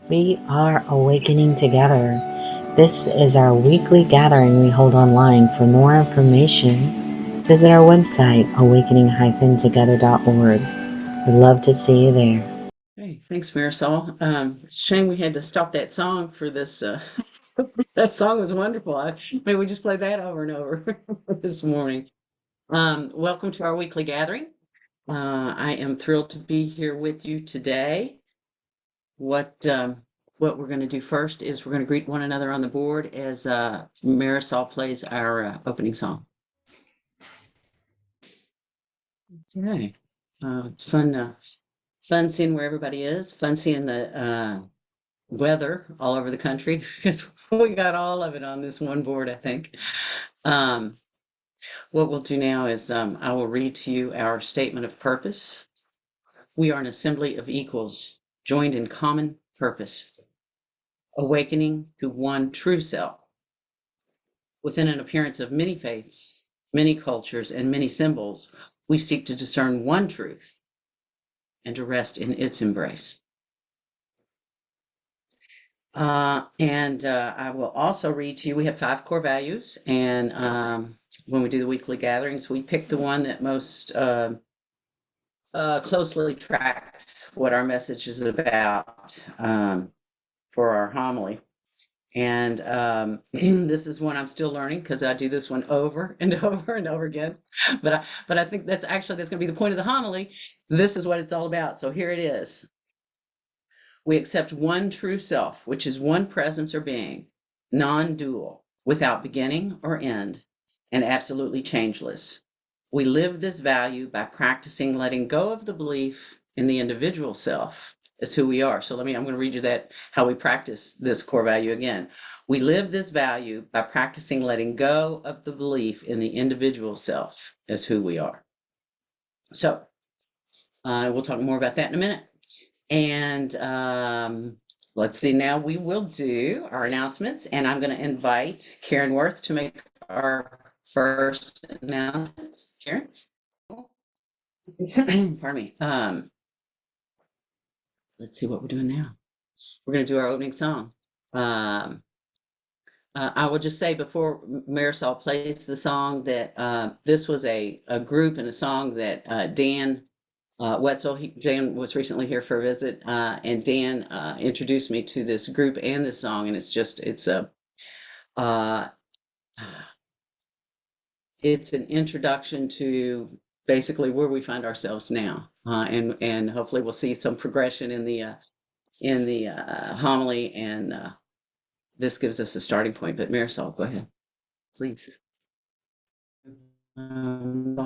We are awakening together. This is our weekly gathering we hold online. For more information, visit our website, awakening-together.org. We'd love to see you there. Hey, thanks, Marisol. It's a shame we had to stop that song for this. That song was wonderful. Maybe we just play that over and over this morning. Welcome to our weekly gathering. I am thrilled to be here with you today. What we're going to do first is we're going to greet one another on the board as Marisol plays our opening song. Okay. It's fun seeing where everybody is. Fun seeing the weather all over the country because we got all of it on this one board, I think. What we'll do now is I will read to you our statement of purpose. We are an assembly of equals, joined in common purpose, awakening to one true self. Within an appearance of many faiths, many cultures, and many symbols, we seek to discern one truth and to rest in its embrace. I will also read to you, we have 5 core values, and when we do the weekly gatherings, we pick the one that most closely tracks what our message is about for our homily. And this is one I'm still learning because I do this one over and over and over again. But I think that's going to be the point of the homily. This is what it's all about. So here it is. We accept one true self, which is one presence or being, non-dual, without beginning or end, and absolutely changeless. We live this value by practicing letting go of the belief in the individual self as who we are. So I'm going to read you that, how we practice this core value again. We live this value by practicing letting go of the belief in the individual self as who we are. So we'll talk more about that in a minute. And let's see, now we will do our announcements, and I'm going to invite Karen Worth to make our first announcement. Karen? Pardon me. Let's see what we're doing now. We're going to do our opening song. I will just say before Marisol plays the song that this was a group and a song that Dan Wetzel, Dan was recently here for a visit, and Dan introduced me to this group and this song, and it's an introduction to basically where we find ourselves now, and hopefully we'll see some progression in the homily, and this gives us a starting point. But Marisol, go ahead, please. And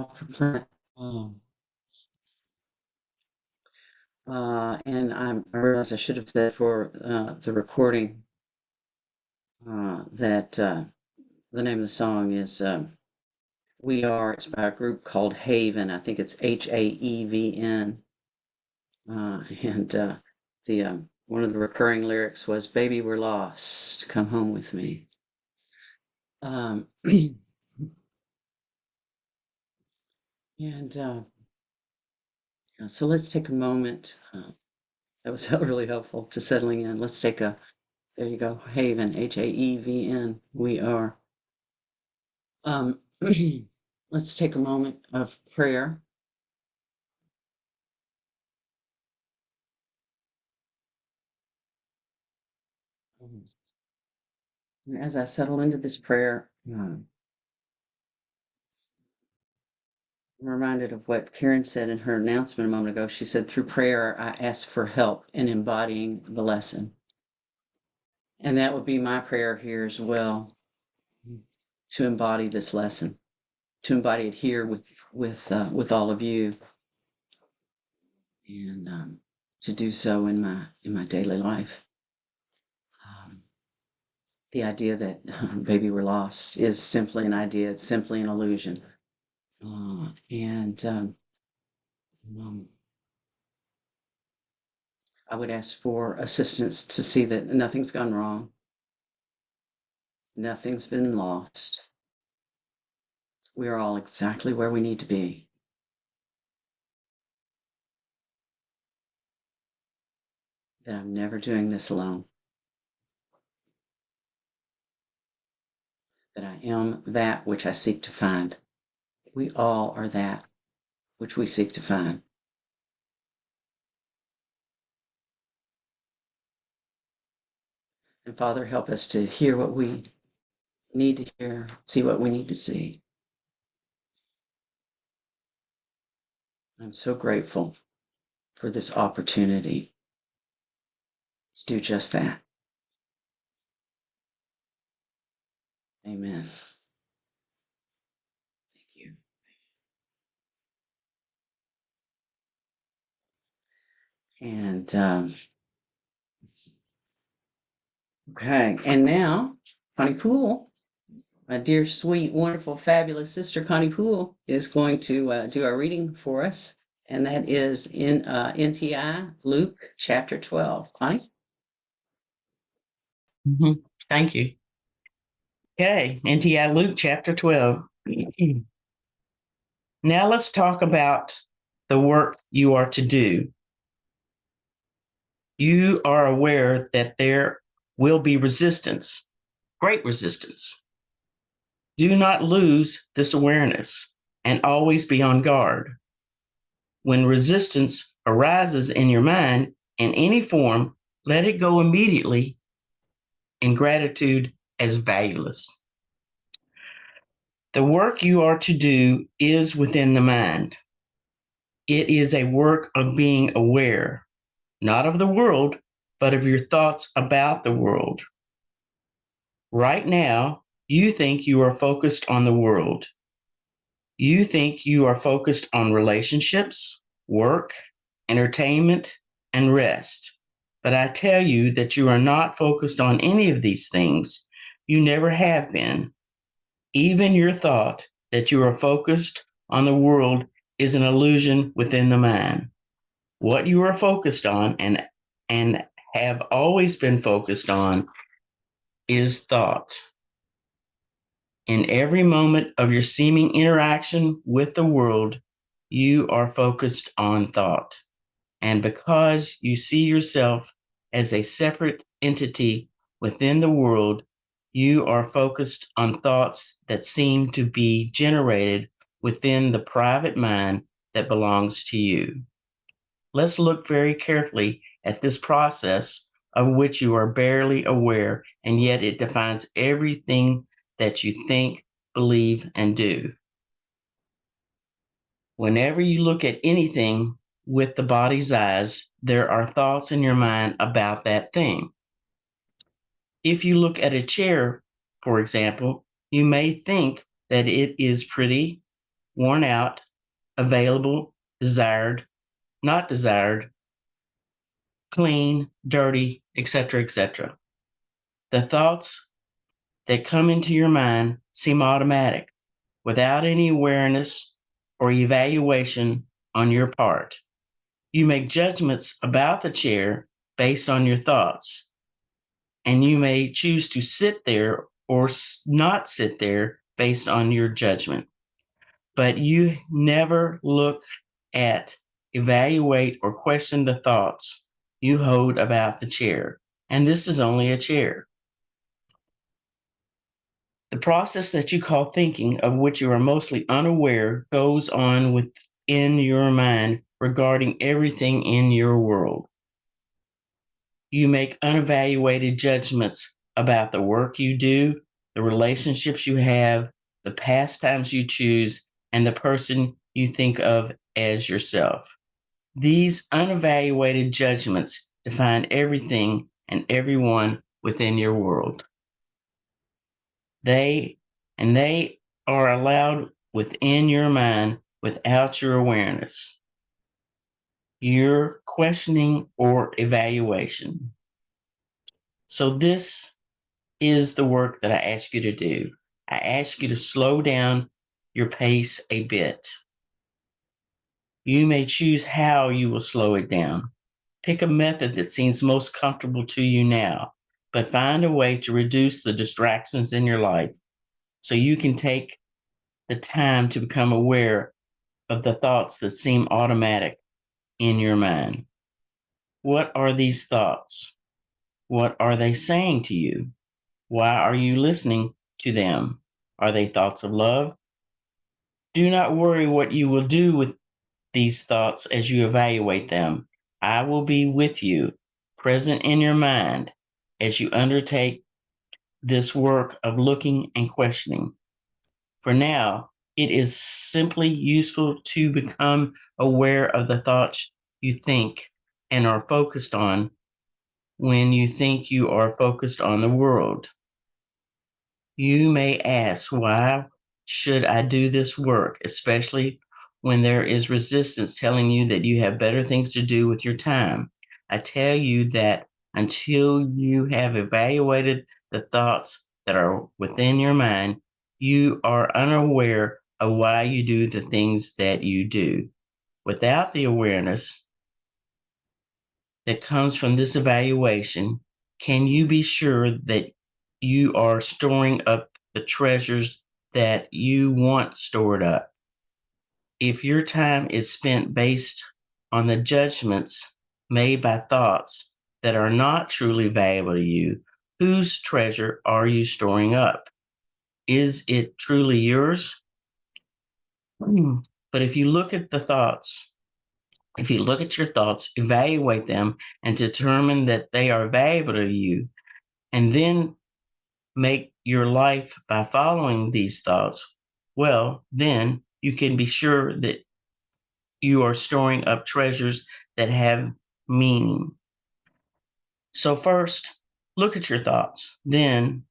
I realized I should have said for the recording that the name of the song is We Are. It's by a group called Haven. I think it's Haevn. And the one of the recurring lyrics was "Baby, we're lost. Come home with me." And so let's take a moment. That was really helpful to settling in. Let's take a, there you go, Haven, Haevn. We are. Let's take a moment of prayer. And as I settle into this prayer, I'm reminded of what Karen said in her announcement a moment ago. She said, through prayer, I ask for help in embodying the lesson. And that would be my prayer here as well, to embody this lesson, to embody it here with all of you, and to do so in my daily life. The idea that baby, we're lost is simply an idea. It's simply an illusion. I would ask for assistance to see that nothing's gone wrong. Nothing's been lost. We are all exactly where we need to be. that I'm never doing this alone, that I am that which I seek to find. We all are that which we seek to find. And Father, help us to hear what we need to hear, see what we need to see. I'm so grateful for this opportunity to do just that. Amen. Thank you. And okay, and now Connie Poole, my dear, sweet, wonderful, fabulous sister Connie Poole, is going to do our reading for us, and that is in NTI Luke chapter 12. Connie? Thank you. Okay, NTI Luke chapter 12. Now let's talk about the work you are to do. You are aware that there will be resistance, great resistance. Do not lose this awareness and always be on guard. When resistance arises in your mind in any form, let it go immediately in gratitude as valueless. The work you are to do is within the mind. It is a work of being aware, not of the world, but of your thoughts about the world. Right now, you think you are focused on the world. You think you are focused on relationships, work, entertainment, and rest. But I tell you that you are not focused on any of these things. You never have been. Even your thought that you are focused on the world is an illusion within the mind. What you are focused on and have always been focused on is thought. In every moment of your seeming interaction with the world, you are focused on thought. And because you see yourself as a separate entity within the world, you are focused on thoughts that seem to be generated within the private mind that belongs to you. Let's look very carefully at this process of which you are barely aware, and yet it defines everything that you think, believe, and do. Whenever you look at anything with the body's eyes, there are thoughts in your mind about that thing. If you look at a chair, for example, you may think that it is pretty, worn out, available, desired, not desired, clean, dirty, etc., etc. The thoughts that come into your mind seem automatic, without any awareness or evaluation on your part. You make judgments about the chair based on your thoughts, and you may choose to sit there or not sit there based on your judgment. But you never look at, evaluate, or question the thoughts you hold about the chair. And this is only a chair. The process that you call thinking, of which you are mostly unaware, goes on within your mind regarding everything in your world. You make unevaluated judgments about the work you do, the relationships you have, the pastimes you choose, and the person you think of as yourself. These unevaluated judgments define everything and everyone within your world. They are allowed within your mind without your awareness, your questioning, or evaluation. So this is the work that I ask you to do. I ask you to slow down your pace a bit. You may choose how you will slow it down. Pick a method that seems most comfortable to you now, but find a way to reduce the distractions in your life so you can take the time to become aware of the thoughts that seem automatic in your mind. What are these thoughts? What are they saying to you? Why are you listening to them? Are they thoughts of love? Do not worry what you will do with these thoughts as you evaluate them. I will be with you, present in your mind, as you undertake this work of looking and questioning. For now, it is simply useful to become aware of the thoughts you think and are focused on when you think you are focused on the world. You may ask, why should I do this work, especially when there is resistance telling you that you have better things to do with your time? I tell you that until you have evaluated the thoughts that are within your mind, you are unaware of why you do the things that you do. Without the awareness that comes from this evaluation, can you be sure that you are storing up the treasures that you want stored up? If your time is spent based on the judgments made by thoughts that are not truly valuable to you, whose treasure are you storing up? Is it truly yours? But if you look at your thoughts, evaluate them, and determine that they are valuable to you, and then make your life by following these thoughts, well, then you can be sure that you are storing up treasures that have meaning. So, first, look at your thoughts. Then,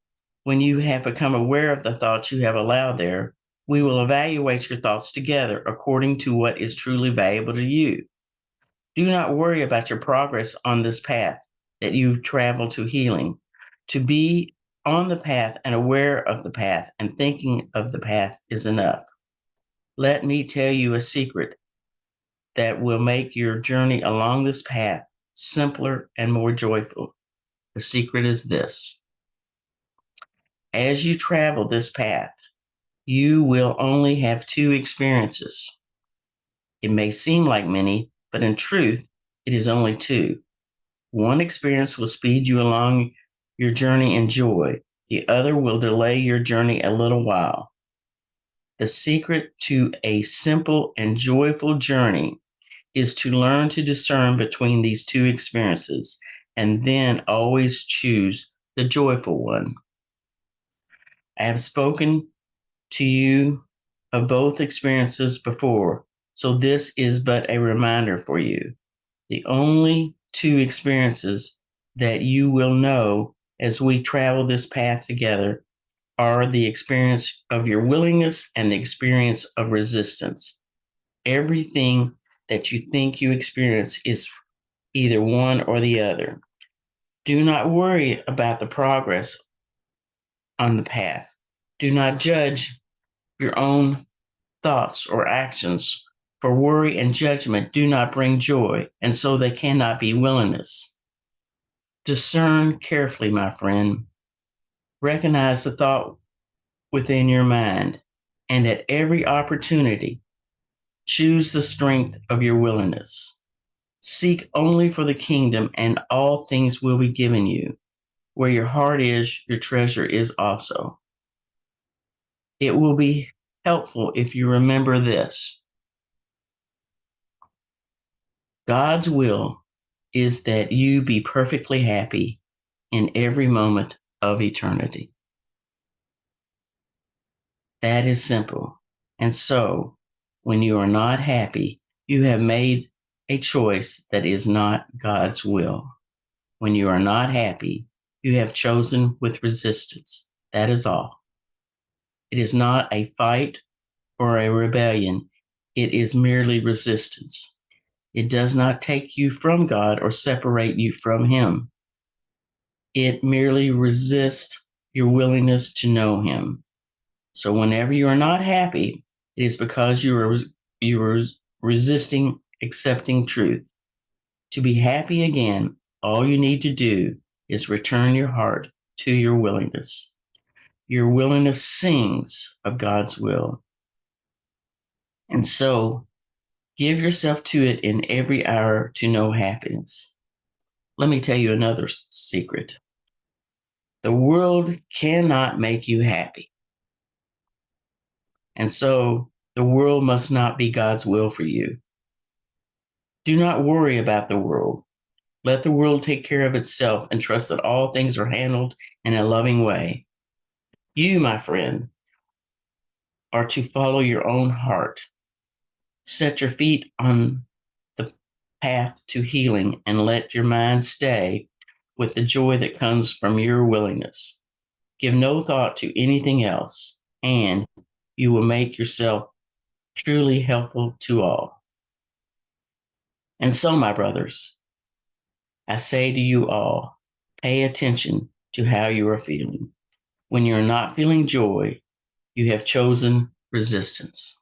when you have become aware of the thoughts you have allowed there, we will evaluate your thoughts together according to what is truly valuable to you. Do not worry about your progress on this path that you travel to healing. To be on the path and aware of the path and thinking of the path is enough. Let me tell you a secret that will make your journey along this path simpler and more joyful. The secret is this. As you travel this path, you will only have two experiences. It may seem like many, but in truth, it is only two. One experience will speed you along your journey in joy. The other will delay your journey a little while. The secret to a simple and joyful journey is to learn to discern between these two experiences and then always choose the joyful one. I have spoken to you of both experiences before, so this is but a reminder for you. The only two experiences that you will know as we travel this path together are the experience of your willingness and the experience of resistance. Everything that you think you experience is either one or the other. Do not worry about the progress on the path. Do not judge your own thoughts or actions, for worry and judgment do not bring joy, and so they cannot be willingness. Discern carefully, my friend. Recognize the thought within your mind, and at every opportunity, choose the strength of your willingness. Seek only for the kingdom, and all things will be given you. Where your heart is, your treasure is also. It will be helpful if you remember this. God's will is that you be perfectly happy in every moment of eternity. That is simple. And so, when you are not happy, you have made a choice that is not God's will. When you are not happy, you have chosen with resistance. That is all. It is not a fight or a rebellion. It is merely resistance. It does not take you from God or separate you from Him. It merely resists your willingness to know Him. So whenever you are not happy, it is because you are resisting accepting truth. To be happy again, all you need to do is return your heart to your willingness. Your willingness sings of God's will. And so give yourself to it in every hour to know happiness. Let me tell you another secret. The world cannot make you happy. And so the world must not be God's will for you. Do not worry about the world. Let the world take care of itself and trust that all things are handled in a loving way. You, my friend, are to follow your own heart. Set your feet on the path to healing and let your mind stay with the joy that comes from your willingness. Give no thought to anything else, and you will make yourself truly helpful to all. And so, my brothers, I say to you all, pay attention to how you are feeling. When you're not feeling joy, you have chosen resistance.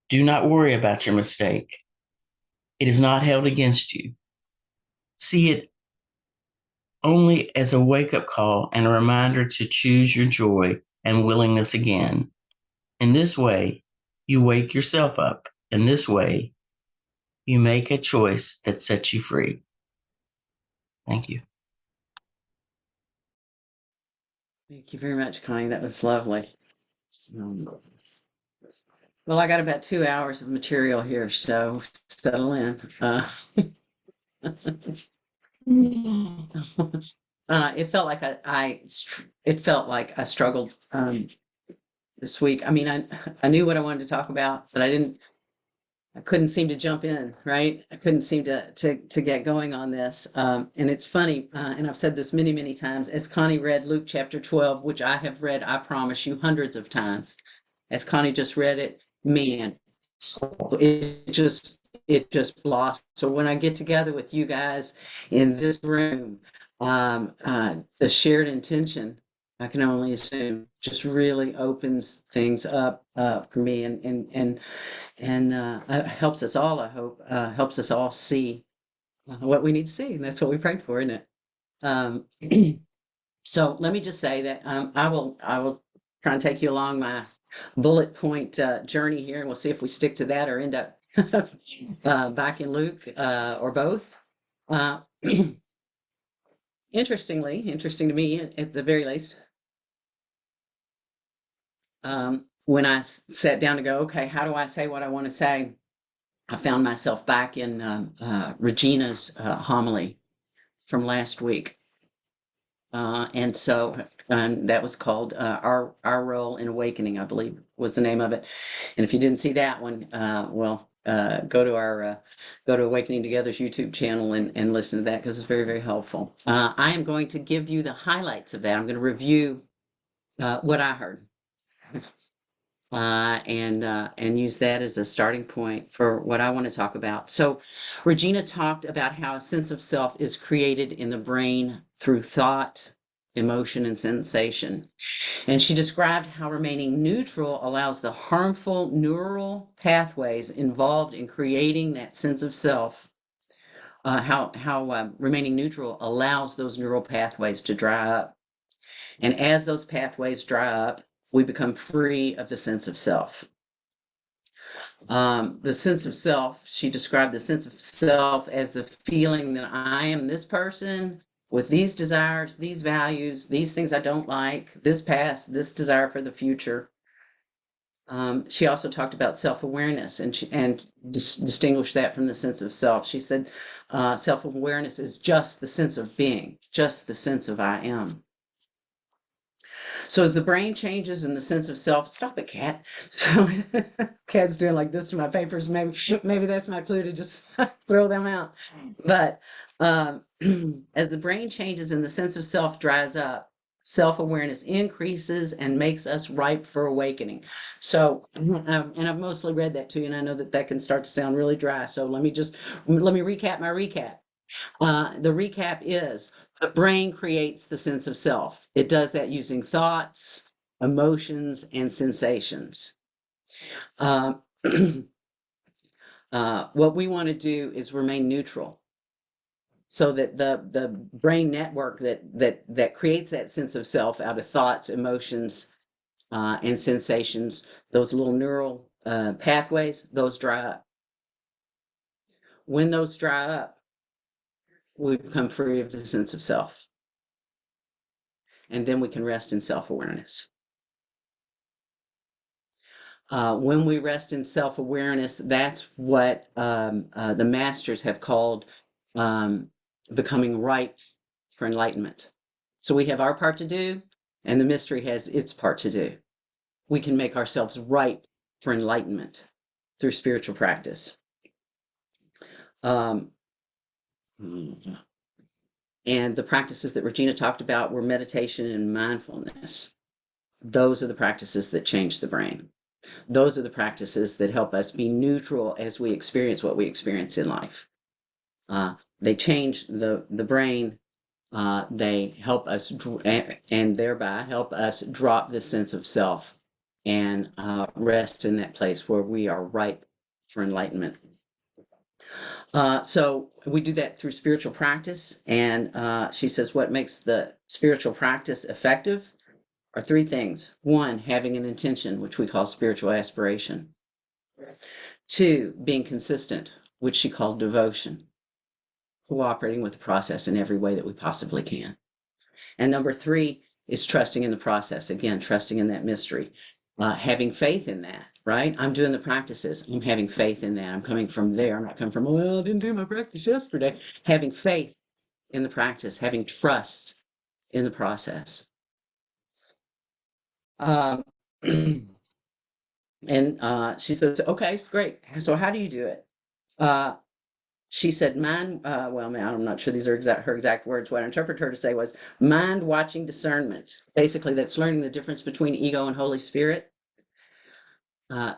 Do not worry about your mistake. It is not held against you. See it only as a wake-up call and a reminder to choose your joy and willingness again. In this way, you wake yourself up. In this way, you make a choice that sets you free. Thank you. Thank you very much, Connie. That was lovely. Well, I got about 2 hours of material here, so settle in. It felt like it felt like I struggled this week. I mean, I knew what I wanted to talk about, but I couldn't seem to jump in, right? I couldn't seem to get going on this. And it's funny, and I've said this many, many times, as Connie read Luke chapter 12, which I have read, I promise you, hundreds of times. As Connie just read it, man, it just blossomed. So when I get together with you guys in this room, the shared intention, I can only assume, just really opens things up for me and helps us all. I hope helps us all see what we need to see, and that's what we prayed for, isn't it? Um, so let me just say that I will try and take you along my bullet point journey here, and we'll see if we stick to that or end up back in Luke or both. Uh, interesting to me, at the very least, when I sat down to go, okay, how do I say what I want to say? I found myself back in Regina's homily from last week. And that was called Our Role in Awakening, I believe was the name of it. And if you didn't see that one, go to Awakening Together's YouTube channel and listen to that, because it's very, very helpful. I am going to give you the highlights of that. I'm going to review what I heard. And use that as a starting point for what I want to talk about. So Regina talked about how a sense of self is created in the brain through thought, emotion, and sensation. And she described how remaining neutral allows the harmful neural pathways involved in creating that sense of self, how remaining neutral allows those neural pathways to dry up. And as those pathways dry up, we become free of the sense of self. The sense of self, she described the sense of self as the feeling that I am this person with these desires, these values, these things I don't like, this past, this desire for the future. She also talked about self-awareness and distinguished that from the sense of self. She said self-awareness is just the sense of being, just the sense of I am. So as the brain changes in the sense of self, stop it, cat. So cat's doing like this to my papers. Maybe that's my clue to just throw them out. But as the brain changes and the sense of self dries up, self-awareness increases and makes us ripe for awakening. So, and I've mostly read that to you, and I know that can start to sound really dry. So let me recap my recap. The recap is the brain creates the sense of self. It does that using thoughts, emotions, and sensations. What we want to do is remain neutral, so that the brain network that creates that sense of self out of thoughts, emotions, and sensations, those little neural pathways, those dry up. When those dry up, we become free of the sense of self. And then we can rest in self-awareness. When we rest in self-awareness, that's what the masters have called becoming ripe for enlightenment. So we have our part to do, and the mystery has its part to do. We can make ourselves ripe for enlightenment through spiritual practice. And the practices that Regina talked about were meditation and mindfulness. Those are the practices that change the brain. Those are the practices that help us be neutral as we experience what we experience in life. They change the brain. They help us, and thereby help us drop the sense of self and rest in that place where we are ripe for enlightenment. So we do that through spiritual practice. And she says what makes the spiritual practice effective are three things. One, having an intention, which we call spiritual aspiration. Two, being consistent, which she called devotion. Cooperating with the process in every way that we possibly can. And number three is trusting in the process. Again, trusting in that mystery. Having faith in that, right? I'm doing the practices. I'm having faith in that. I'm coming from there. I'm not coming from, well, I didn't do my practice yesterday. Having faith in the practice, having trust in the process. And she says, okay, great. So how do you do it? She said, mind, well, I'm not sure these are her exact words. What I interpret her to say was mind watching discernment. Basically, that's learning the difference between ego and Holy Spirit.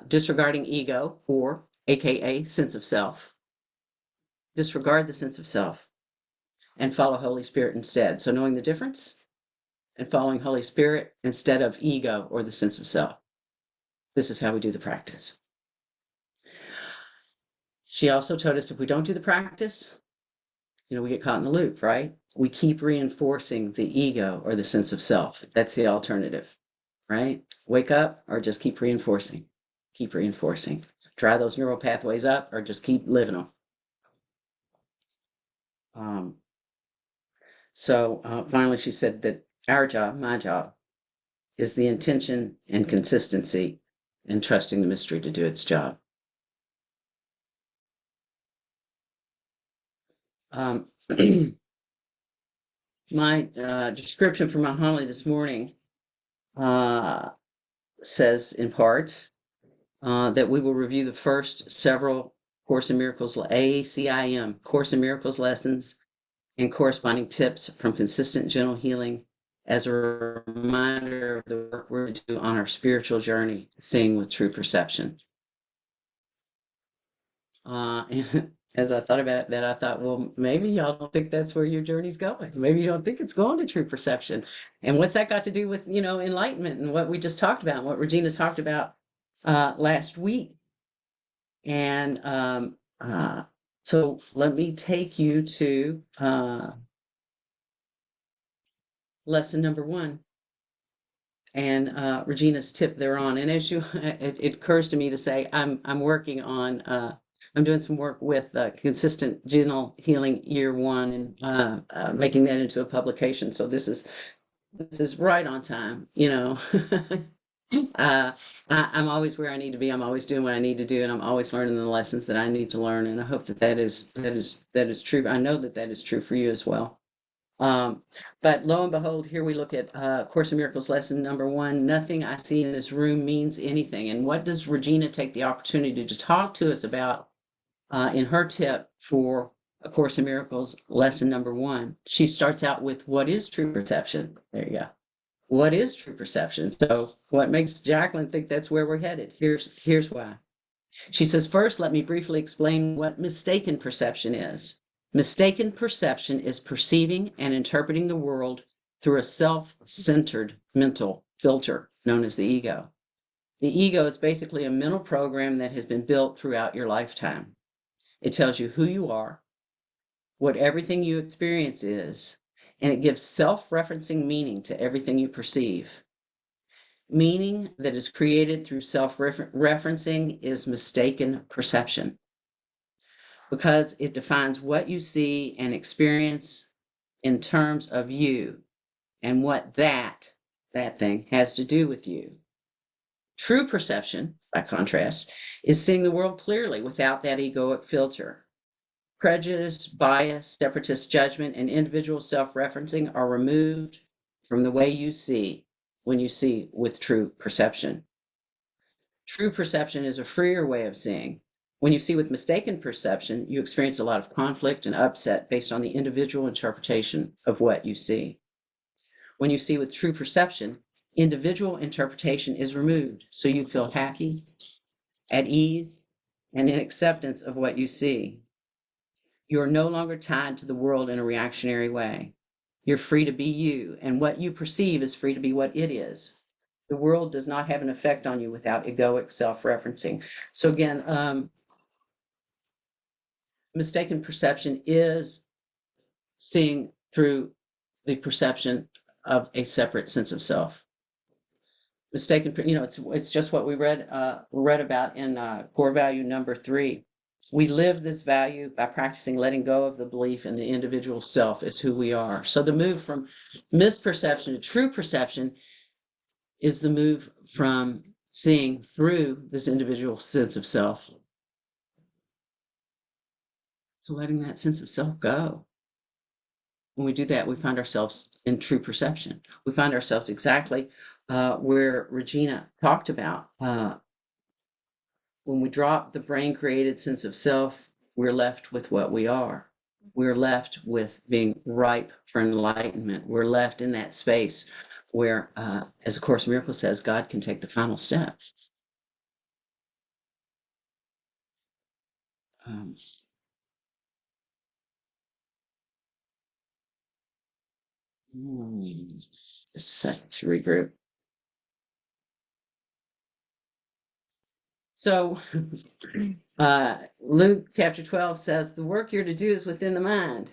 Disregarding ego, or AKA sense of self. Disregard the sense of self and follow Holy Spirit instead. So knowing the difference and following Holy Spirit instead of ego or the sense of self. This is how we do the practice. She also told us if we don't do the practice, we get caught in the loop, right? We keep reinforcing the ego or the sense of self. That's the alternative, right? Wake up or just keep reinforcing. Keep reinforcing. Try those neural pathways up or just keep living them. So finally, she said that our job, my job, is the intention and consistency and trusting the mystery to do its job. My description for my homily this morning says in part that we will review the first several Course in Miracles, ACIM, Course in Miracles lessons and corresponding tips from consistent gentle healing as a reminder of the work we're to do on our spiritual journey, seeing with true perception. And as I thought about that, I thought, well, maybe y'all don't think that's where your journey's going. Maybe you don't think it's going to true perception. And what's that got to do with, enlightenment and what we just talked about, and what Regina talked about last week? And so let me take you to lesson number 1 and Regina's tip thereon. And as it occurs to me to say, I'm working on, I'm doing some work with Consistent Gentle Healing Year 1 and making that into a publication. So this is right on time, I'm always where I need to be. I'm always doing what I need to do, and I'm always learning the lessons that I need to learn. And I hope that is true. I know that is true for you as well. But lo and behold, here we look at Course in Miracles lesson number 1. Nothing I see in this room means anything. And what does Regina take the opportunity to talk to us about in her tip for A Course in Miracles lesson number 1? She starts out with what is true perception. There you go. What is true perception? So what makes Jacquelyn think that's where we're headed? Here's why. She says, first, let me briefly explain what mistaken perception is. Mistaken perception is perceiving and interpreting the world through a self-centered mental filter known as the ego. The ego is basically a mental program that has been built throughout your lifetime. It tells you who you are, what everything you experience is, and it gives self-referencing meaning to everything you perceive. Meaning that is created through self-referencing is mistaken perception. because it defines what you see and experience in terms of you and what that thing has to do with you. True perception, by contrast, is seeing the world clearly without that egoic filter. Prejudice, bias, separatist judgment, and individual self-referencing are removed from the way you see when you see with true perception. True perception is a freer way of seeing. When you see with mistaken perception, you experience a lot of conflict and upset based on the individual interpretation of what you see. When you see with true perception, individual interpretation is removed, so you feel happy, at ease, and in acceptance of what you see. You are no longer tied to the world in a reactionary way. You're free to be you, and what you perceive is free to be what it is. The world does not have an effect on you without egoic self-referencing. So again, mistaken perception is seeing through the perception of a separate sense of self. Mistaken, it's just what we read about in core value number 3. We live this value by practicing letting go of the belief in the individual self is who we are. So the move from misperception to true perception is the move from seeing through this individual sense of self to letting that sense of self go. When we do that, we find ourselves in true perception. We find ourselves exactly where Regina talked about. When we drop the brain-created sense of self, we're left with what we are. We're left with being ripe for enlightenment. We're left in that space where, as A Course in Miracles says, God can take the final step. Just a second to regroup. So Luke chapter 12 says, the work you're to do is within the mind.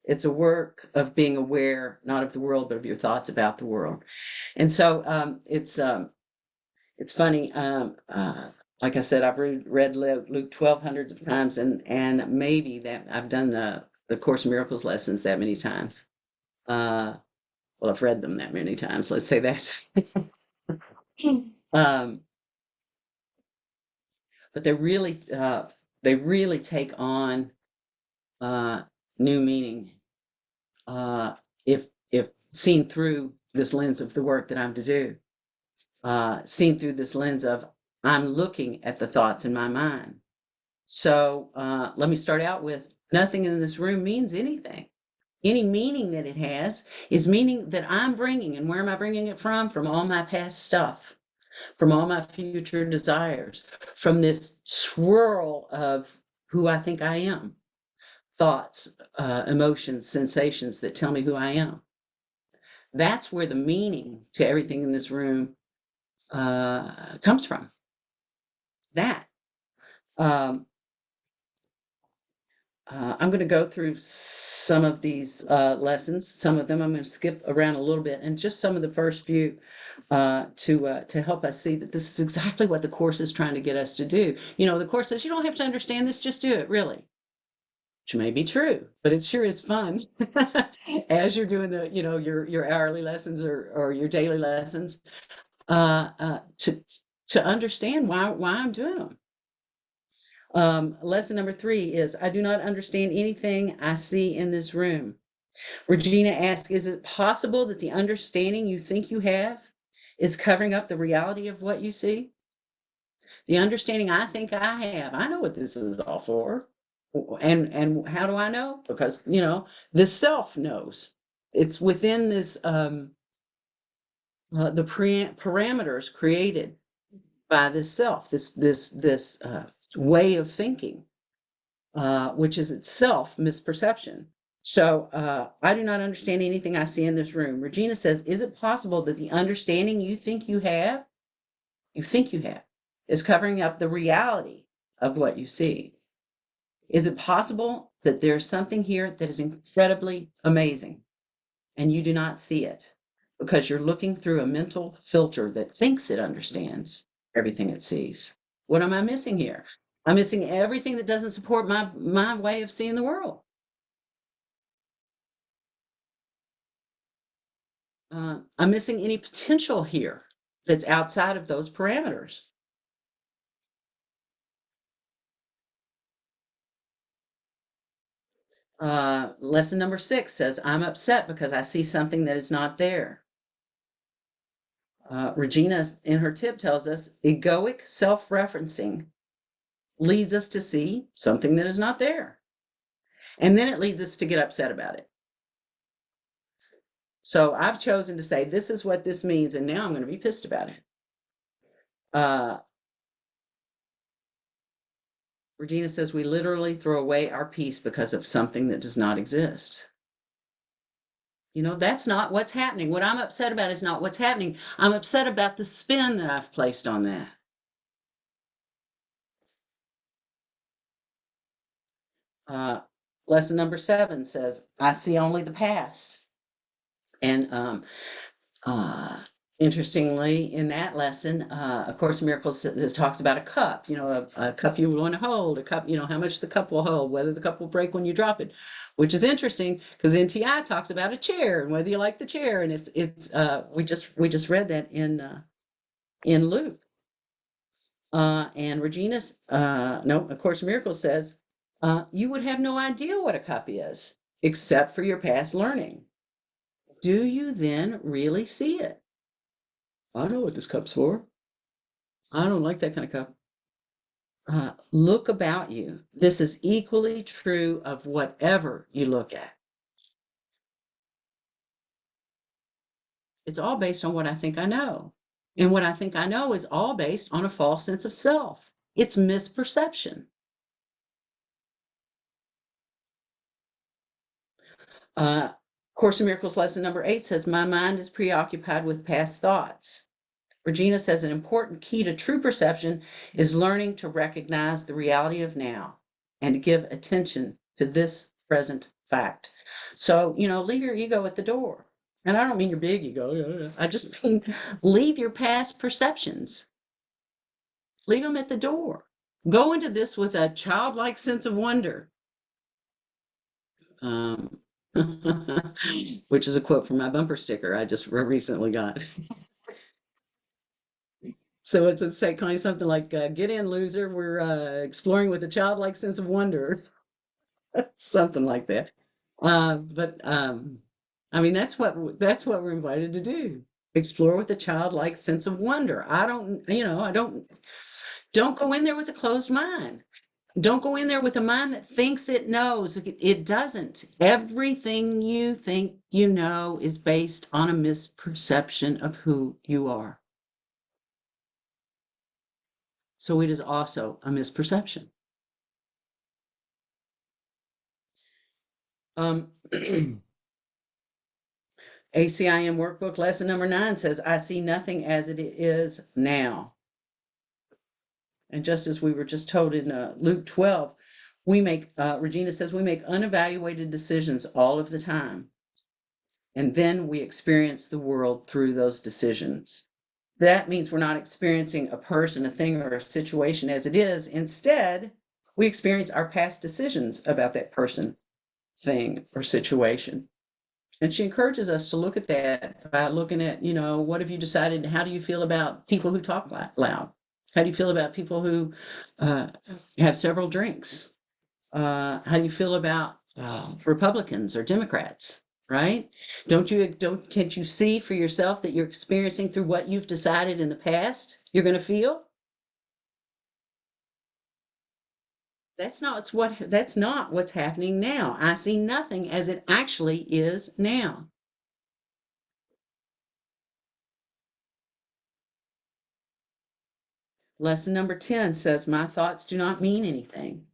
It's a work of being aware, not of the world, but of your thoughts about the world. And so it's funny. Like I said, I've read Luke 12 hundreds of times, and maybe that I've done the Course in Miracles lessons that many times. Well, I've read them that many times. Let's say that. But they really take on new meaning if seen through this lens of the work that I'm to do, seen through this lens of I'm looking at the thoughts in my mind. So let me start out with nothing in this room means anything. Any meaning that it has is meaning that I'm bringing. And where am I bringing it from? From all my past stuff, from all my future desires, from this swirl of who I think I am, thoughts, emotions, sensations that tell me who I am. That's where the meaning to everything in this room comes from. That. I'm going to go through some of these lessons. Some of them I'm going to skip around a little bit, and just some of the first few to help us see that this is exactly what the Course is trying to get us to do. The Course says you don't have to understand this, just do it, really. Which may be true, but it sure is fun as you're doing the, your hourly lessons or your daily lessons to understand why I'm doing them. Lesson number 3 is, I do not understand anything I see in this room. Regina asks, is it possible that the understanding you think you have is covering up the reality of what you see? The understanding I think I have, I know what this is all for. And how do I know? Because, the self knows. It's within this, the parameters created by this self, this way of thinking, which is itself misperception. So I do not understand anything I see in this room. Regina says, is it possible that the understanding you think you have, is covering up the reality of what you see? Is it possible that there's something here that is incredibly amazing and you do not see it because you're looking through a mental filter that thinks it understands everything it sees? What am I missing here? I'm missing everything that doesn't support my way of seeing the world. I'm missing any potential here that's outside of those parameters. Lesson number 6 says, I'm upset because I see something that is not there. Regina, in her tip, tells us egoic self-referencing leads us to see something that is not there. And then it leads us to get upset about it. So I've chosen to say, this is what this means, and now I'm going to be pissed about it. Regina says, we literally throw away our peace because of something that does not exist. You know, that's not what's happening. What I'm upset about is not what's happening. I'm upset about the spin that I've placed on that. Lesson number 7 says, I see only the past. And interestingly, in that lesson, A Course in Miracles talks about a cup, you know, a cup you want to hold, a cup, you know, how much the cup will hold, whether the cup will break when you drop it, which is interesting because NTI talks about a chair and whether you like the chair. And we just read that in Luke. And Regina's, no, A Course in Miracles says, you would have no idea what a cup is except for your past learning. Do you then really see it? I know what this cup's for. I don't like that kind of cup. Look about you. This is equally true of whatever you look at. It's all based on what I think I know. And what I think I know is all based on a false sense of self. It's misperception. Course in Miracles lesson number 8 says, my mind is preoccupied with past thoughts. Regina says an important key to true perception is learning to recognize the reality of now and to give attention to this present fact. So, you know, leave your ego at the door. And I don't mean your big ego. I just mean leave your past perceptions. Leave them at the door. Go into this with a childlike sense of wonder. Which is a quote from my bumper sticker I just recently got. So it's say, Connie, something like, get in, loser. We're exploring with a childlike sense of wonder. Something like that. I mean, that's what we're invited to do. Explore with a childlike sense of wonder. I don't go in there with a closed mind. Don't go in there with a mind that thinks it knows. It doesn't. Everything you think you know is based on a misperception of who you are. So it is also a misperception. ACIM workbook lesson number 9 says, I see nothing as it is now. And just as we were just told in Luke 12, Regina says, we make unevaluated decisions all of the time. And then we experience the world through those decisions. That means we're not experiencing a person, a thing, or a situation as it is. Instead, we experience our past decisions about that person, thing, or situation. And she encourages us to look at that by looking at, you know, what have you decided? How do you feel about people who talk loud? How do you feel about people who have several drinks? How do you feel about Republicans or Democrats? Right? Can't you see for yourself that you're experiencing through what you've decided in the past you're going to feel? That's not what's happening now. I see nothing as it actually is now. Lesson number 10 says, my thoughts do not mean anything.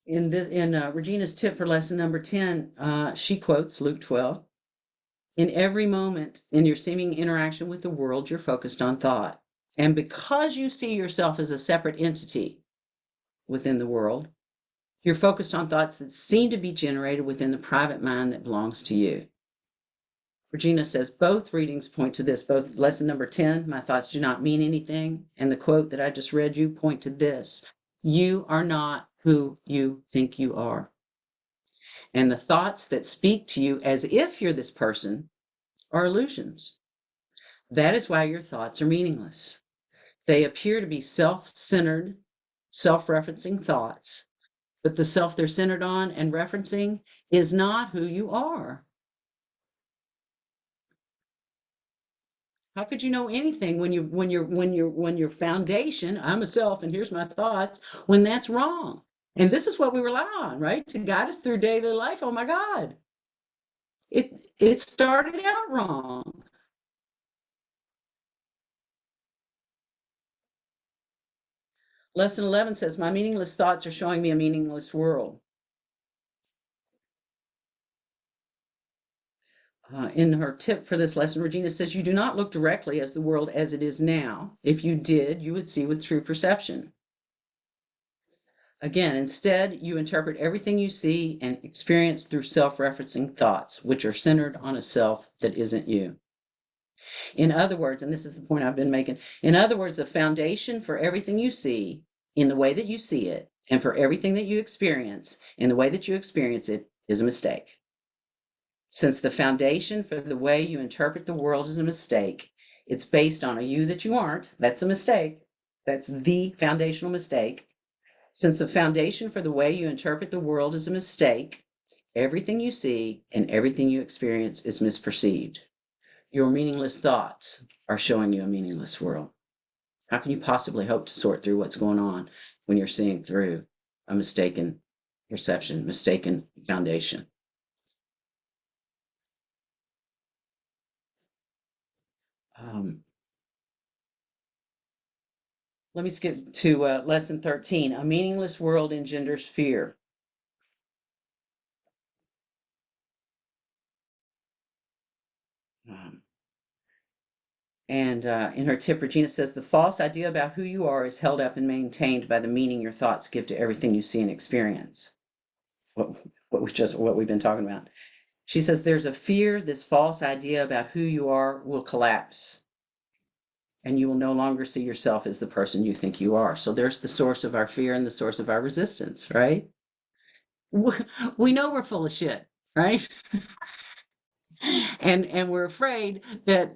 In Regina's tip for lesson number 10, she quotes Luke 12. In every moment in your seeming interaction with the world, you're focused on thought. And because you see yourself as a separate entity within the world, You're focused on thoughts that seem to be generated within the private mind that belongs to you. Regina says both readings point to this. Both lesson number 10, my thoughts do not mean anything, and the quote that I just read you point to this. You are not who you think you are. And the thoughts that speak to you as if you're this person are illusions. That is why your thoughts are meaningless. They appear to be self-centered, self-referencing thoughts, but the self they're centered on and referencing is not who you are. How could you know anything when your foundation, I'm a self and here's my thoughts, when that's wrong? And this is what we rely on, right? To guide us through daily life. Oh my God. It started out wrong. Lesson 11 says, my meaningless thoughts are showing me a meaningless world. In her tip for this lesson, Regina says, you do not look directly as the world as it is now. If you did, you would see with true perception. Again, instead, you interpret everything you see and experience through self-referencing thoughts, which are centered on a self that isn't you. In other words, and this is the point I've been making, in other words, the foundation for everything you see in the way that you see it, and for everything that you experience in the way that you experience it, is a mistake. Since the foundation for the way you interpret the world is a mistake, it's based on a you that you aren't. That's a mistake. That's the foundational mistake. Since the foundation for the way you interpret the world is a mistake, everything you see and everything you experience is misperceived. Your meaningless thoughts are showing you a meaningless world. How can you possibly hope to sort through what's going on when you're seeing through a mistaken perception, mistaken foundation? Let me skip to lesson 13. A meaningless world engenders fear. And in her tip, Regina says, the false idea about who you are is held up and maintained by the meaning your thoughts give to everything you see and experience. What we've been talking about. She says, there's a fear this false idea about who you are will collapse, and you will no longer see yourself as the person you think you are. So there's the source of our fear and the source of our resistance, right? We know we're full of shit, right? and we're afraid that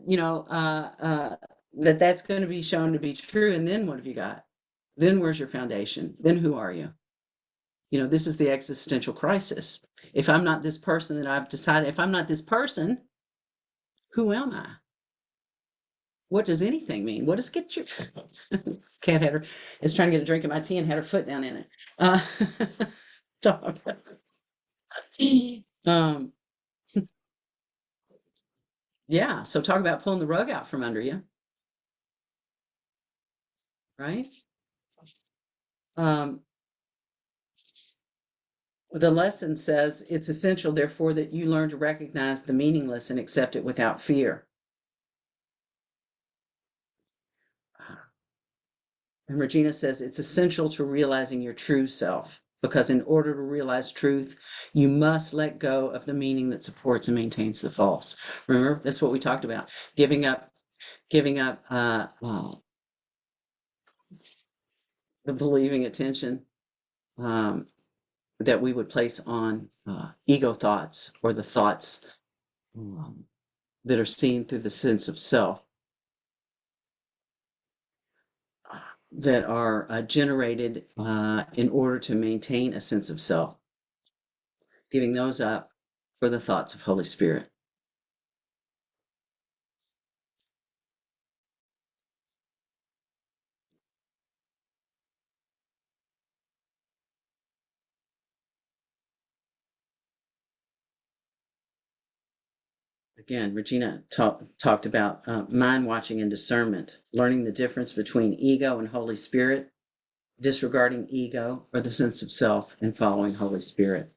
that's going to be shown to be true. And then what have you got? Then where's your foundation? Then who are you? This is the existential crisis. If I'm not this person that I've decided, if I'm not this person, who am I? What does anything mean? What does get your cat had her is trying to get a drink of my tea and had her foot down in it. Dog. um, yeah. So talk about pulling the rug out from under you, right? The lesson says it's essential, therefore, that you learn to recognize the meaningless and accept it without fear. And Regina says it's essential to realizing your true self, because in order to realize truth, you must let go of the meaning that supports and maintains the false. Remember, that's what we talked about. Giving up the believing attention that we would place on ego thoughts, or the thoughts that are seen through the sense of self, that are generated in order to maintain a sense of self, giving those up for the thoughts of Holy Spirit. Again, Regina talked about mind watching and discernment, learning the difference between ego and Holy Spirit, disregarding ego or the sense of self, and following Holy Spirit.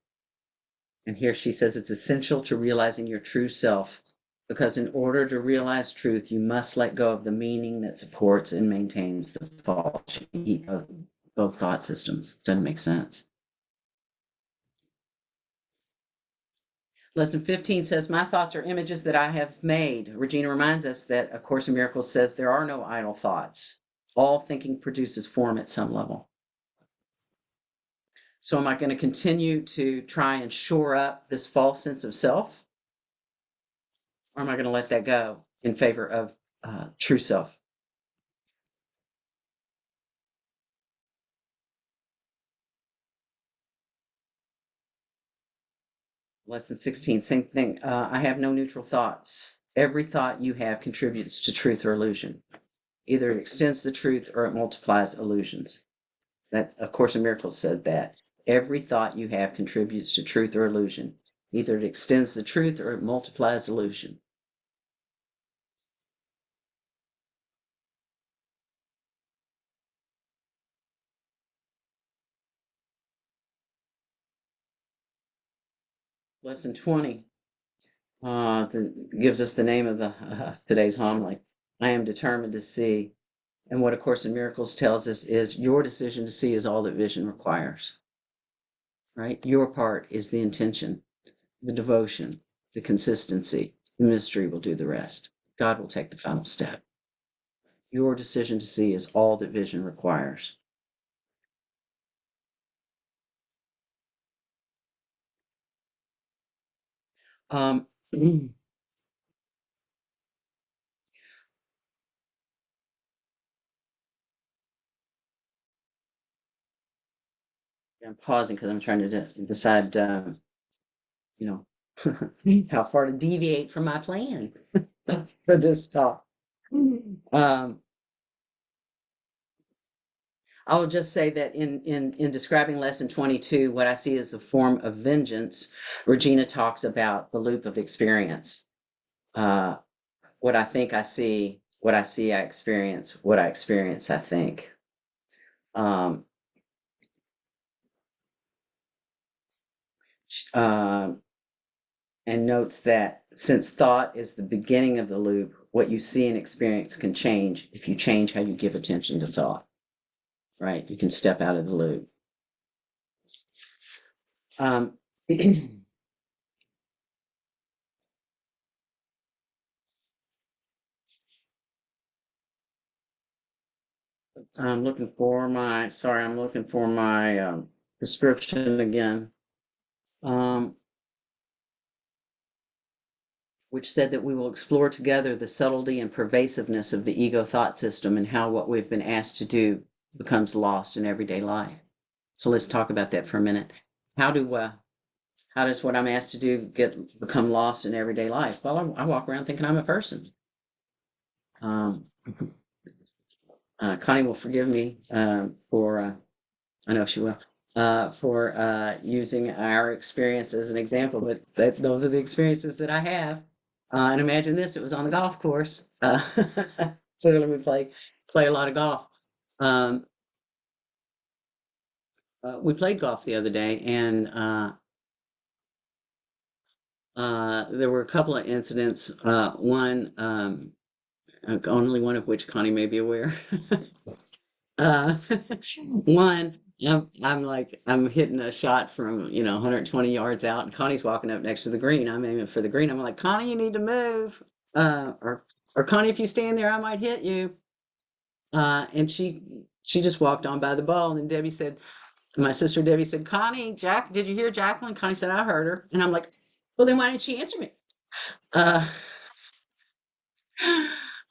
And here she says it's essential to realizing your true self, because in order to realize truth, you must let go of the meaning that supports and maintains the false. Both thought systems. Doesn't make sense. Lesson 15 says, my thoughts are images that I have made. Regina reminds us that A Course in Miracles says there are no idle thoughts. All thinking produces form at some level. So am I going to continue to try and shore up this false sense of self? Or am I going to let that go in favor of true self? Lesson 16, same thing. I have no neutral thoughts. Every thought you have contributes to truth or illusion. Either it extends the truth or it multiplies illusions. That's A Course in Miracles said that. Every thought you have contributes to truth or illusion. Either it extends the truth or it multiplies illusion. Lesson 20 gives us the name of today's homily. I am determined to see. And what A Course in Miracles tells us is your decision to see is all that vision requires. Right? Your part is the intention, the devotion, the consistency. The mystery will do the rest. God will take the final step. Your decision to see is all that vision requires. I'm pausing because I'm trying to decide, you know, how far to deviate from my plan for this talk. I will just say that in describing lesson 22, what I see as a form of vengeance, Regina talks about the loop of experience. What I think I see, what I see I experience, what I experience I think. Um, and notes that since thought is the beginning of the loop, what you see and experience can change if you change how you give attention to thought. Right? You can step out of the loop. I'm looking for my, sorry, I'm looking for my prescription again, which said that we will explore together the subtlety and pervasiveness of the ego thought system and how what we've been asked to do becomes lost in everyday life. So let's talk about that for a minute. How does what I'm asked to do become lost in everyday life? Well, I walk around thinking I'm a person. Connie will forgive me for, I know she will, for using our experience as an example, but those are the experiences that I have. And imagine this, it was on the golf course. Clearly we play a lot of golf. We played golf the other day, and there were a couple of incidents. One, only one of which Connie may be aware. uh, one, I'm hitting a shot from 120 yards out, and Connie's walking up next to the green. I'm aiming for the green. I'm like, Connie, you need to move, or Connie, if you stand there, I might hit you. And she just walked on by the ball, and then Debbie said, my sister Debbie said, Connie, did you hear Jacquelyn? Connie said, I heard her. And I'm like, well, then why didn't she answer me? Uh,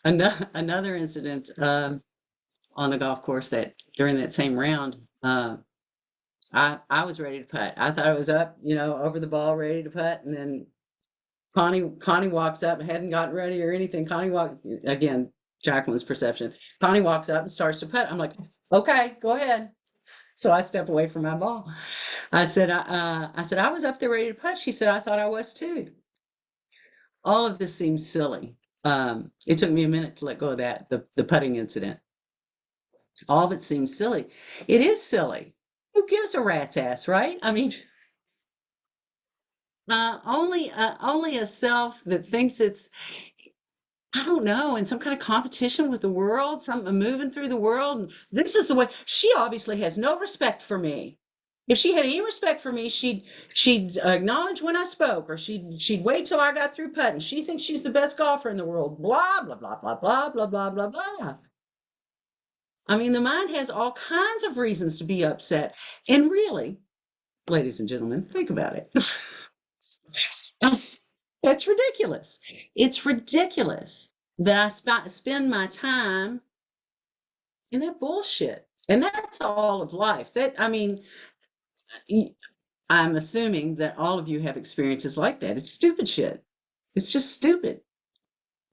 another incident on the golf course that during that same round, I was ready to putt. I thought I was up, over the ball, ready to putt. And then Connie walks up, hadn't gotten ready or anything. Again, Jacquelyn's perception. Connie walks up and starts to putt. I'm like, okay, go ahead. So I step away from my ball. I said, I was up there ready to putt. She said, I thought I was too. All of this seems silly. It took me a minute to let go of that, the putting incident. All of it seems silly. It is silly. Who gives a rat's ass, right? I mean, only a self that thinks it's, I don't know, in some kind of competition with the world, moving through the world. And this is the way. She obviously has no respect for me. If she had any respect for me, she'd acknowledge when I spoke, or she'd wait till I got through putting. She thinks she's the best golfer in the world. Blah blah blah blah blah blah blah blah blah. I mean, the mind has all kinds of reasons to be upset. And really, ladies and gentlemen, think about it. That's ridiculous. It's ridiculous that I spend my time in that bullshit. And that's all of life. That, I mean, I'm assuming that all of you have experiences like that. It's stupid shit. It's just stupid.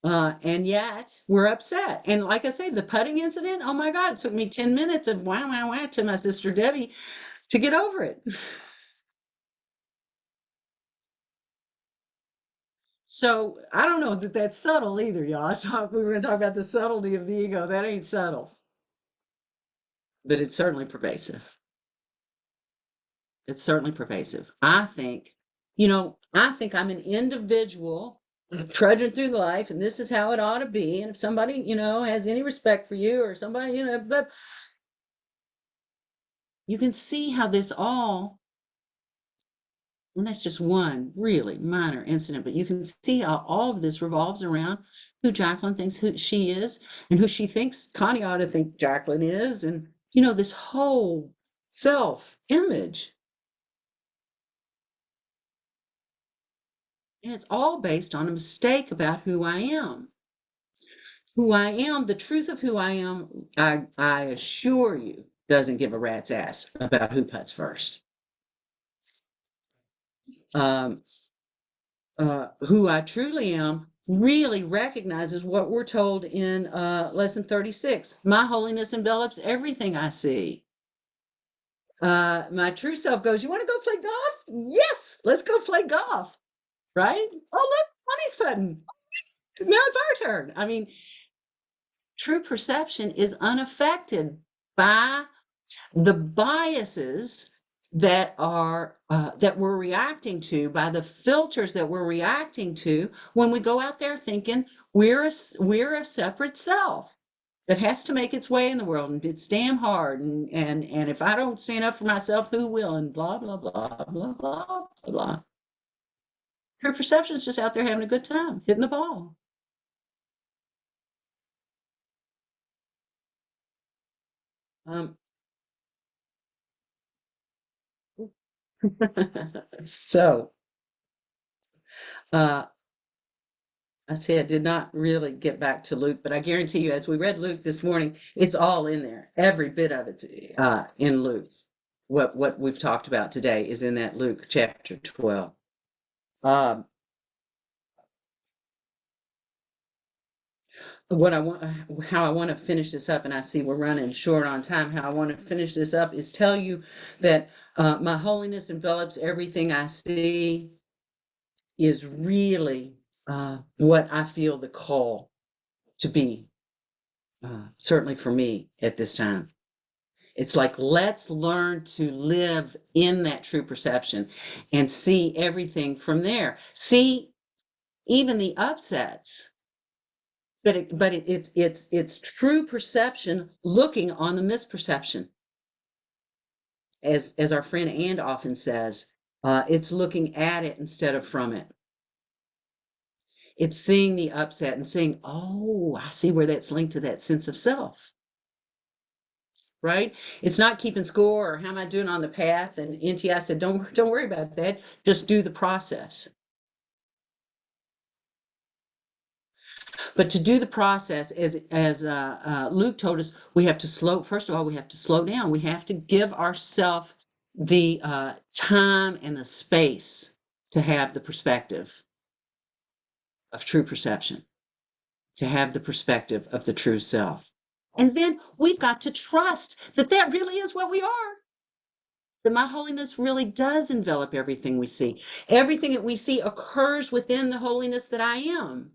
And yet we're upset. And like I say, the putting incident, oh my God, it took me 10 minutes of wow, wow, wow to my sister Debbie to get over it. So I don't know that that's subtle either, y'all. I thought we were going to talk about the subtlety of the ego. That ain't subtle, but it's certainly pervasive. It's certainly pervasive. I think, I think I'm an individual trudging through life, and this is how it ought to be. And if somebody, has any respect for you, or somebody, but you can see how this all, and that's just one really minor incident, but you can see how all of this revolves around who Jacquelyn thinks who she is, and who she thinks Connie ought to think Jacquelyn is, and this whole self-image. And it's all based on a mistake about who I am. Who I am, the truth of who I am, I assure you, doesn't give a rat's ass about who puts first. Who I truly am really recognizes what we're told in lesson 36. My holiness envelops everything I see. My true self goes, you want to go play golf? Yes, let's go play golf. Right? Oh, look, Connie's putting. Now it's our turn. I mean, true perception is unaffected by the biases that we're reacting to, by the filters that we're reacting to when we go out there thinking we're a separate self that has to make its way in the world, and it's damn hard, and if I don't stand up for myself, who will, and blah blah blah blah blah blah. True perception is just out there having a good time, hitting the ball. So, I say I did not really get back to Luke, but I guarantee you, as we read Luke this morning, it's all in there. Every bit of it's in Luke. What we've talked about today is in that Luke chapter 12. Um, how I want to finish this up, and I see we're running short on time. How I want to finish this up is tell you that my holiness envelops everything I see is really what I feel the call to be, certainly for me at this time. It's like, let's learn to live in that true perception and see everything from there. See even the upsets, but it's true perception looking on the misperception. As our friend And often says, it's looking at it instead of from it. It's seeing the upset and saying, oh, I see where that's linked to that sense of self. Right? It's not keeping score or how am I doing on the path. And NTI said, don't worry about that. Just do the process. But to do the process, as Luke told us, we have to first of all, we have to slow down. We have to give ourselves the time and the space to have the perspective of true perception, to have the perspective of the true self. And then we've got to trust that really is what we are. That my holiness really does envelop everything we see. Everything that we see occurs within the holiness that I am.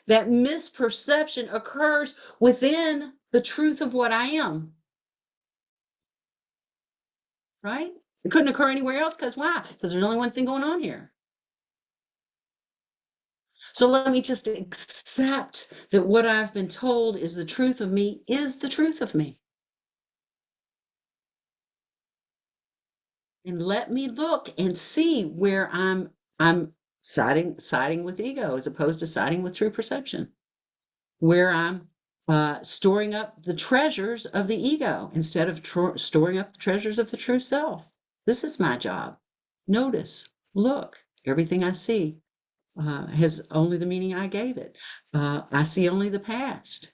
That misperception occurs within the truth of what I am. Right? It couldn't occur anywhere else, because why? Because there's only one thing going on here. So let me just accept that what I've been told is the truth of me is the truth of me. And let me look and see where I'm siding with ego as opposed to siding with true perception, where I'm storing up the treasures of the ego instead of storing up the treasures of the true self. This is my job. Notice, look, everything I see has only the meaning I gave it. I see only the past.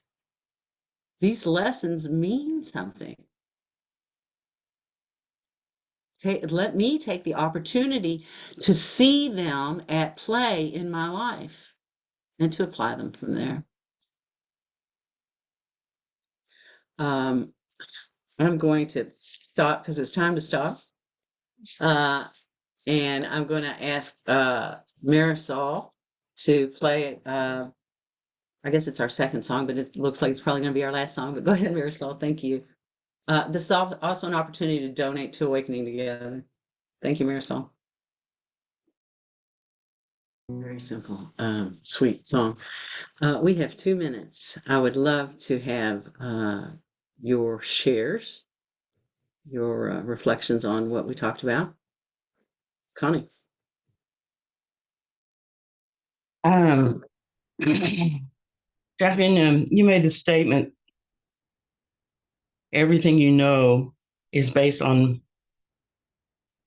These lessons mean something. Let me take the opportunity to see them at play in my life and to apply them from there. I'm going to stop because it's time to stop. And I'm going to ask Marisol to play, I guess it's our second song, but it looks like it's probably going to be our last song. But go ahead, Marisol. Thank you. This is also an opportunity to donate to Awakening Together. Thank you, Marisol. Very simple, sweet song. We have 2 minutes. I would love to have your shares, your reflections on what we talked about. Connie. Jacquelyn, you made the statement, everything you know is based on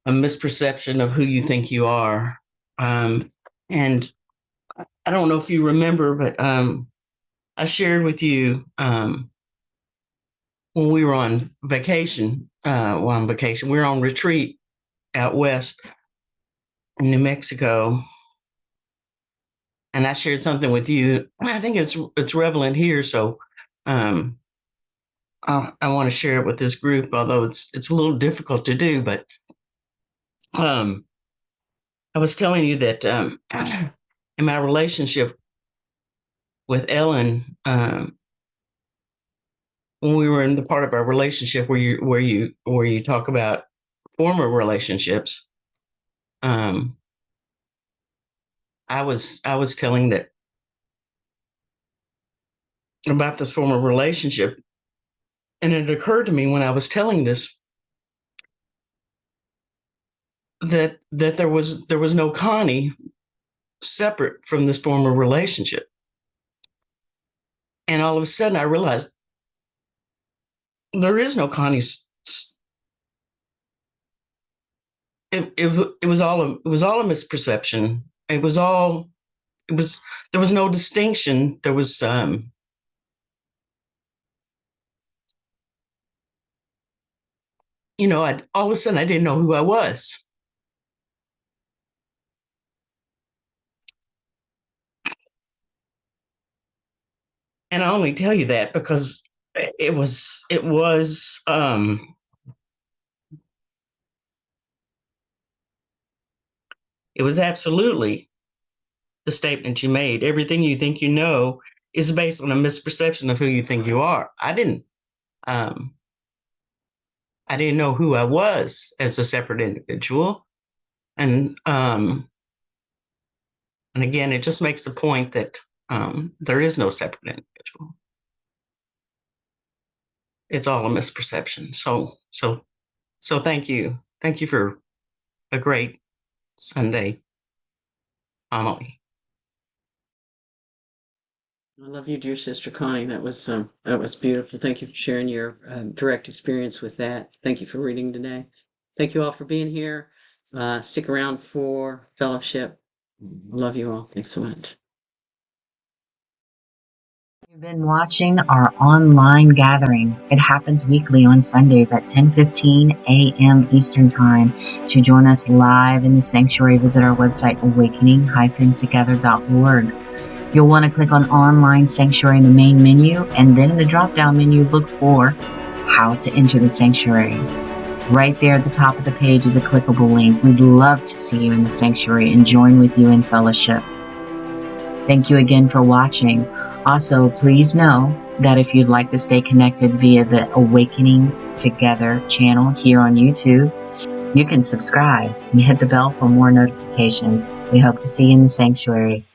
a misperception of who you think you are. And I don't know if you remember, but I shared with you when we were on vacation, we were on retreat out west in New Mexico. And I shared something with you. I think it's relevant here. So I want to share it with this group, although it's a little difficult to do. But I was telling you that in my relationship with Ellen, when we were in the part of our relationship where you talk about former relationships, I was telling that about this former relationship, and it occurred to me when I was telling this that there was no Connie separate from this former relationship, and all of a sudden I realized there is no Connie. It was all a misperception. There was no distinction. There was all of a sudden I didn't know who I was. And I only tell you that because it was absolutely the statement you made. Everything you think you know is based on a misperception of who you think you are. I didn't know who I was as a separate individual. And again, it just makes the point that there is no separate individual. It's all a misperception. So thank you. Thank you for a great Sunday homily. I love you, dear sister Connie. That was beautiful. Thank you for sharing your direct experience with that. Thank you for reading today. Thank you all for being here. Stick around for fellowship. Love you all. Thanks so much. You've been watching our online gathering. It happens weekly on Sundays at 10:15 a.m. Eastern Time. To join us live in the sanctuary, visit our website, awakening-together.org. You'll want to click on Online Sanctuary in the main menu, and then in the drop-down menu, look for How to Enter the Sanctuary. Right there at the top of the page is a clickable link. We'd love to see you in the sanctuary and join with you in fellowship. Thank you again for watching. Also, please know that if you'd like to stay connected via the Awakening Together channel here on YouTube, you can subscribe and hit the bell for more notifications. We hope to see you in the sanctuary.